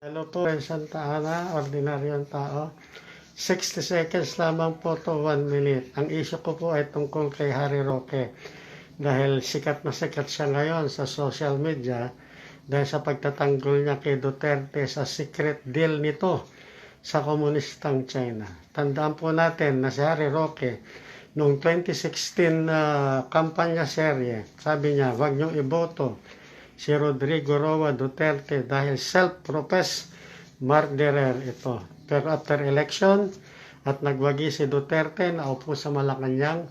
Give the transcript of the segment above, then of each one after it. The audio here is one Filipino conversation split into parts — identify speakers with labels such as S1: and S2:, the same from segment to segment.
S1: Hello po, Santa Ana, ordinaryong tao. 60 seconds lamang po to 1 minute. Ang issue ko po ay tungkol kay Harry Roque. Dahil sikat na sikat siya ngayon sa social media dahil sa pagtatanggol niya kay Duterte sa secret deal nito sa komunistang China. Tandaan po natin na si Harry Roque noong 2016 kampanya serye, sabi niya, wag niyong iboto si Rodrigo Roa Duterte dahil self-professed murderer ito. Pero after election at nagwagi si Duterte, naupo sa Malacanang,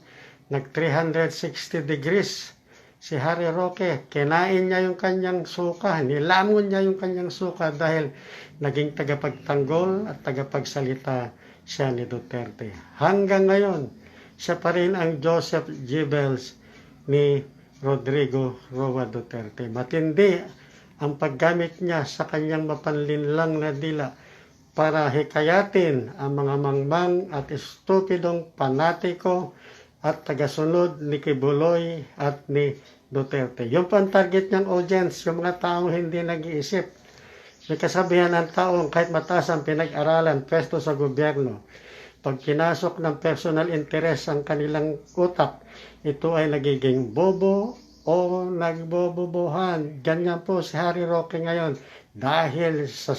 S1: nag 360 degrees si Harry Roque. Kinain niya yung kanyang suka, nilamon niya yung kanyang suka dahil naging tagapagtanggol at tagapagsalita siya ni Duterte. Hanggang ngayon, siya pa rin ang Joseph Goebbels ni Rodrigo Roa Duterte. Matindi ang paggamit niya sa kanyang mapanlinlang na dila para hikayatin ang mga mangmang at estupidong panatiko at tagasunod ni Kibuloy at ni Duterte. Yung pang target niyang audience, yung mga taong hindi nag-iisip. May kasabihan ng taong kahit mataas ang pinag-aralan, pwesto sa gobyerno, pag pinasok ng personal interest ang kanilang utak, ito ay nagiging bobo o nagbobobohan. Ganyan po si Harry Roque ngayon dahil sa